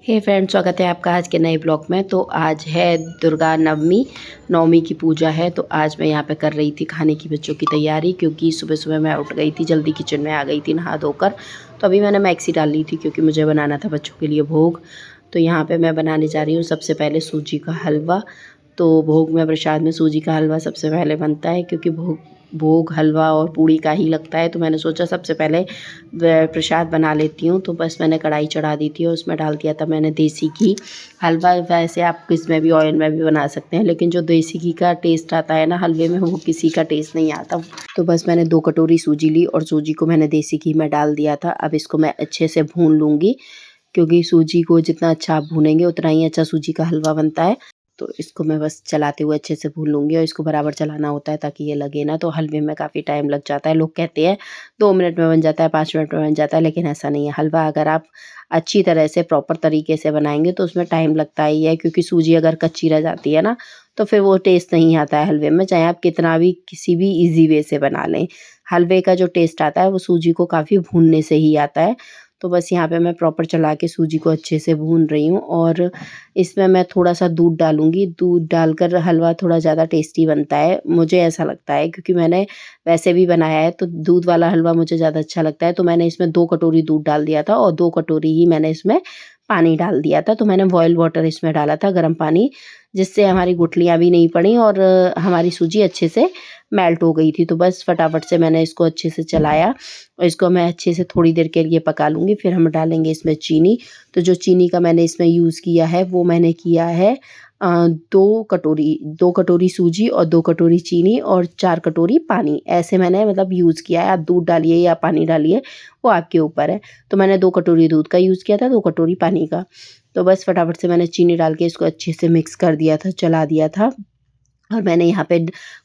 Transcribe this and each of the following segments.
हे friends, स्वागत है आपका आज के नए ब्लॉग में। तो आज है दुर्गा नवमी, नवमी की पूजा है। तो आज मैं यहाँ पे कर रही थी खाने की बच्चों की तैयारी, क्योंकि सुबह सुबह मैं उठ गई थी, जल्दी किचन में आ गई थी नहा धोकर। तो अभी मैंने मैक्सी डाल ली थी क्योंकि मुझे बनाना था बच्चों के लिए भोग। तो यहाँ पे मैं बनाने जा रही हूँ सबसे पहले सूजी का हलवा। तो भोग में प्रसाद में सूजी का हलवा सबसे पहले बनता है, क्योंकि भोग भोग हलवा और पूड़ी का ही लगता है। तो मैंने सोचा सबसे पहले प्रसाद बना लेती हूँ। तो बस मैंने कढ़ाई चढ़ा दी थी और उसमें डाल दिया था मैंने देसी घी। हलवा वैसे आप किसमें भी ऑयल में भी बना सकते हैं, लेकिन जो देसी घी का टेस्ट आता है ना हलवे में, वो किसी का टेस्ट नहीं आता। तो बस मैंने 2 कटोरी सूजी ली और सूजी को मैंने देसी घी में डाल दिया था। अब इसको मैं अच्छे से भून लूँगी, क्योंकि सूजी को जितना अच्छा आप भूनेंगे उतना ही अच्छा सूजी का हलवा बनता है। तो इसको मैं बस चलाते हुए अच्छे से भून लूँगी, और इसको बराबर चलाना होता है ताकि ये लगे ना। तो हलवे में काफ़ी टाइम लग जाता है। लोग कहते हैं 2 मिनट में बन जाता है, 5 मिनट में बन जाता है, लेकिन ऐसा नहीं है। हलवा अगर आप अच्छी तरह से प्रॉपर तरीके से बनाएंगे तो उसमें टाइम लगता ही है, क्योंकि सूजी अगर कच्ची रह जाती है ना तो फिर वो टेस्ट नहीं आता है हलवे में, चाहे आप कितना भी किसी भी ईजी वे से बना लें। हलवे का जो टेस्ट आता है वो सूजी को काफ़ी भूनने से ही आता है। तो बस यहाँ पे मैं प्रॉपर चला के सूजी को अच्छे से भून रही हूँ, और इसमें मैं थोड़ा-सा दूध डालूँगी। दूध डालकर हलवा थोड़ा ज़्यादा टेस्टी बनता है, मुझे ऐसा लगता है, क्योंकि मैंने वैसे भी बनाया है तो दूध वाला हलवा मुझे ज़्यादा अच्छा लगता है। तो मैंने इसमें 2 कटोरी दूध डाल दिया था और 2 कटोरी ही मैंने इसमें पानी डाल दिया था। तो मैंने बॉयल वाटर इसमें डाला था, गर्म पानी, जिससे हमारी गुठलियाँ भी नहीं पड़ी और हमारी सूजी अच्छे से मेल्ट हो गई थी। तो बस फटाफट से मैंने इसको अच्छे से चलाया और इसको मैं अच्छे से थोड़ी देर के लिए पका लूँगी। फिर हम डालेंगे इसमें चीनी। तो जो चीनी का मैंने इसमें यूज़ किया है वो मैंने किया है 2 कटोरी सूजी और 2 कटोरी चीनी और 4 कटोरी पानी, ऐसे मैंने मतलब यूज़ किया है। आप दूध डालिए या पानी डालिए, वो आपके ऊपर है। तो मैंने 2 कटोरी दूध का यूज़ किया था, 2 कटोरी पानी का। तो बस फटाफट से मैंने चीनी डाल के इसको अच्छे से मिक्स कर दिया था, चला दिया था। और मैंने यहाँ पे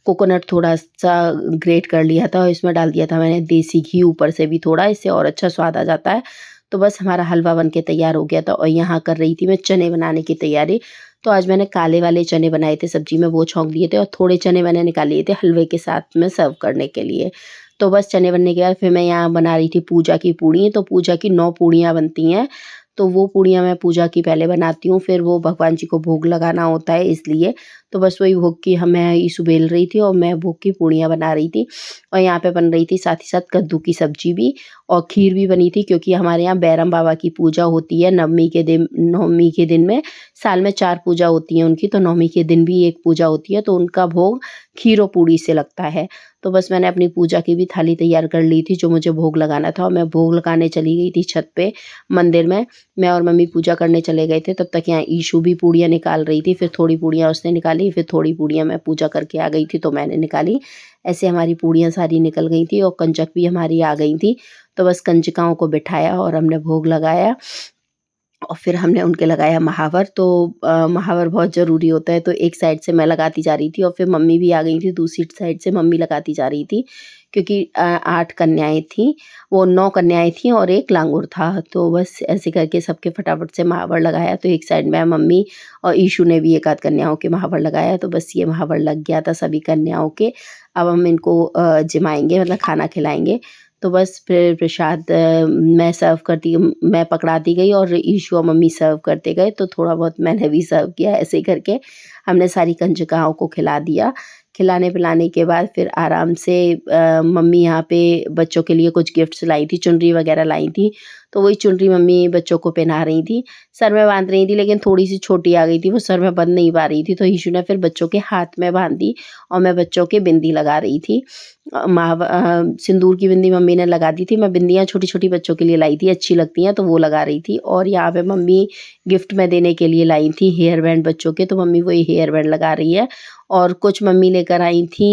कोकोनट थोड़ा-सा ग्रेट कर लिया था और इसमें डाल दिया था मैंने देसी घी ऊपर से भी थोड़ा, इससे और अच्छा स्वाद आ जाता है। तो बस हमारा हलवा बन के तैयार हो गया था, और यहाँ कर रही थी मैं चने बनाने की तैयारी। तो आज मैंने काले वाले चने बनाए थे सब्ज़ी में, वो छौंक दिए थे, और थोड़े चने मैंने निकाल लिए थे हलवे के साथ में सर्व करने के लिए। तो बस चने बनने के बाद फिर मैं यहाँ बना रही थी पूजा की पूड़ी। तो पूजा की 9 पूड़ियाँ बनती हैं। तो वो पूड़ियाँ मैं पूजा की पहले बनाती हूँ, फिर वो भगवान जी को भोग लगाना होता है इसलिए। तो बस वही भोग की मैं ईशु बेल रही थी और मैं भोग की पूड़ियाँ बना रही थी, और यहाँ पे बन रही थी साथ ही साथ कद्दू की सब्जी भी, और खीर भी बनी थी, क्योंकि हमारे यहाँ बैरम बाबा की पूजा होती है नवमी के दिन में। साल में 4 पूजा होती हैं उनकी, तो नवमी के दिन भी एक पूजा होती है, तो उनका भोग खीर और पूड़ी से लगता है। तो बस मैंने अपनी पूजा की भी थाली तैयार कर ली थी, जो मुझे भोग लगाना था, और मैं भोग लगाने चली गई थी छत पे मंदिर में। मैं और मम्मी पूजा करने चले गए थे, तब तक यहाँ ईशु भी पूड़ियाँ निकाल रही थी। फिर थोड़ी पूड़ियाँ उसने निकाली, फिर थोड़ी पूड़ियाँ मैं पूजा करके आ गई थी तो मैंने निकाली। ऐसे हमारी पूड़ियाँ सारी निकल गई थी और कंजक भी हमारी आ गई थी। तो बस कंजकाओं को बिठाया और हमने भोग लगाया, और फिर हमने उनके लगाया महावर। तो महावर बहुत ज़रूरी होता है, तो एक साइड से मैं लगाती जा रही थी और फिर मम्मी भी आ गई थी, दूसरी साइड से मम्मी लगाती जा रही थी, क्योंकि 8 कन्याएँ थीं, वो 9 कन्याएँ थीं और 1 लांगुर था। तो बस ऐसे करके सबके फटाफट से महावर लगाया। तो एक साइड में मम्मी और ईशु ने भी 1 आध कन्याओं के महावर लगाया। तो बस ये महावर लग गया था सभी कन्याओं के। अब हम इनको जिमाएँगे, मतलब खाना खिलाएँगे। तो बस फिर प्रसाद मैं पकड़ाती गई और ईशु और मम्मी सर्व करते गए। तो थोड़ा बहुत मैंने भी सर्व किया, ऐसे ही करके हमने सारी कंजकाओं को खिला दिया। खिलाने-पिलाने के बाद फिर आराम से मम्मी यहाँ पे बच्चों के लिए कुछ गिफ्ट्स लाई थी, चुनरी वगैरह लाई थी। तो वही चुनरी मम्मी बच्चों को पहना रही थी, सर में बाँध रही थी, लेकिन थोड़ी-सी छोटी आ गई थी, वो सर में बंध नहीं पा रही थी। तो ईशु ने फिर बच्चों के हाथ में बाँध दी और मैं बच्चों के बिंदी लगा रही थी। सिंदूर की बिंदी मम्मी ने लगा दी थी, मैं बिंदियाँ छोटी-छोटी बच्चों के लिए लाई थी, अच्छी लगती हैं तो वो लगा रही थी। और यहाँ पे मम्मी गिफ्ट में देने के लिए लाई थी हेयर बैंड बच्चों के, तो मम्मी वही हेयर बैंड लगा रही है। और कुछ मम्मी लेकर आई थी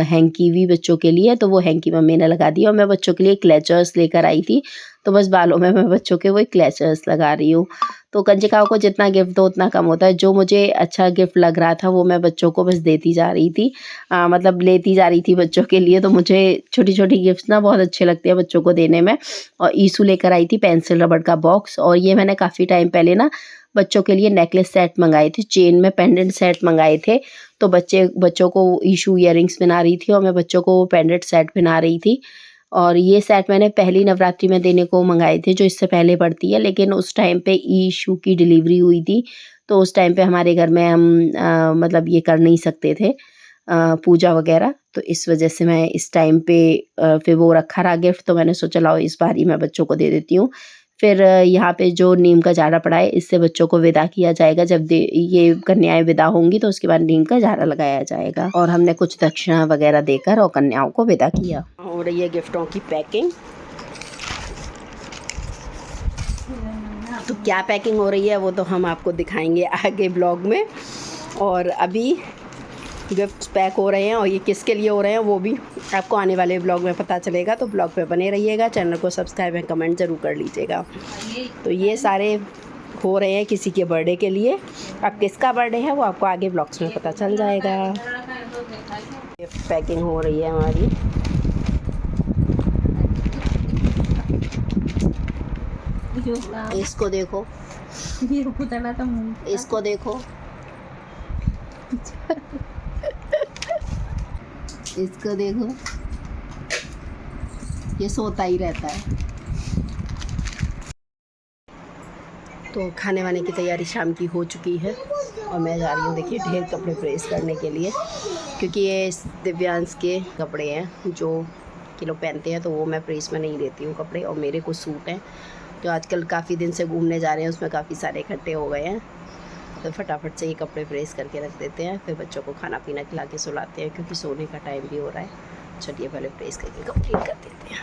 हैंकी भी बच्चों के लिए, तो वो हैंकी मम्मी ने लगा दी, और मैं बच्चों के लिए क्लचर्स लेकर आई थी, तो बस बालों में मैं बच्चों के वही क्लचर्स लगा रही हूँ। तो कंजकाओं को जितना गिफ्ट दो उतना कम होता है। जो मुझे अच्छा गिफ्ट लग रहा था वो मैं बच्चों को बस देती जा रही थी, मतलब लेती जा रही थी बच्चों के लिए। तो मुझे छोटी-छोटी गिफ्ट्स ना बहुत अच्छे लगते हैं बच्चों को देने में। और ईशु लेकर आई थी पेंसिल रबड़ का बॉक्स, और ये मैंने काफ़ी टाइम पहले ना बच्चों के लिए नेकलेस सेट मँगाए थे, चेन में पेंडेंट सेट मँगाए थे। तो बच्चों को ईशु इयररिंग्स पहना रही थी और मैं बच्चों को वो पेंडेंट सेट पहना रही थी। और ये सेट मैंने पहली नवरात्रि में देने को मँगाए थे, जो इससे पहले पड़ती है, लेकिन उस टाइम पे यीशु की डिलीवरी हुई थी, तो उस टाइम पे हमारे घर में हम मतलब ये कर नहीं सकते थे पूजा वग़ैरह, तो इस वजह से मैं इस टाइम पे फिर वो रखा रहा गिफ्ट, तो मैंने सोचा लाओ इस बार ही मैं बच्चों को दे देती हूँ। फिर यहाँ पे जो नीम का झाड़ा पड़ा है, इससे बच्चों को विदा किया जाएगा। जब ये कन्याएँ विदा होंगी तो उसके बाद नीम का झाड़ा लगाया जाएगा। और हमने कुछ दक्षिणा वग़ैरह देकर और कन्याओं को विदा किया। हो रही है गिफ्टों की पैकिंग। तो क्या पैकिंग हो रही है वो तो हम आपको दिखाएंगे आगे ब्लॉग में। और अभी गिफ्ट्स पैक हो रहे हैं और ये किसके लिए हो रहे हैं वो भी आपको आने वाले ब्लॉग में पता चलेगा, तो ब्लॉग पे बने रहिएगा। चैनल को सब्सक्राइब एंड कमेंट ज़रूर कर लीजिएगा। तो ये सारे हो रहे हैं किसी के बर्थडे के लिए। अब किसका बर्थडे है वो आपको आगे ब्लॉग्स में पता चल जाएगा। गिफ्ट पैकिंग हो रही है हमारी। इसको देखो, इसको देखो, इसको देखो, ये सोता ही रहता है। तो खाने वाने की तैयारी शाम की हो चुकी है और मैं जा रही हूँ देखिए ढेर कपड़े प्रेस करने के लिए, क्योंकि ये दिव्यांश के कपड़े हैं जो किलो पहनते हैं, तो वो मैं प्रेस में नहीं देती हूँ कपड़े। और मेरे कुछ सूट हैं जो आजकल काफ़ी दिन से घूमने जा रहे हैं, उसमें काफ़ी सारे इकट्ठे हो गए हैं, तो फटाफट से ये कपड़े प्रेस करके रख देते हैं। फिर बच्चों को खाना पीना खिला के सुलाते हैं, क्योंकि सोने का टाइम भी हो रहा है। चलिए पहले प्रेस करके कंप्लीट कर देते हैं।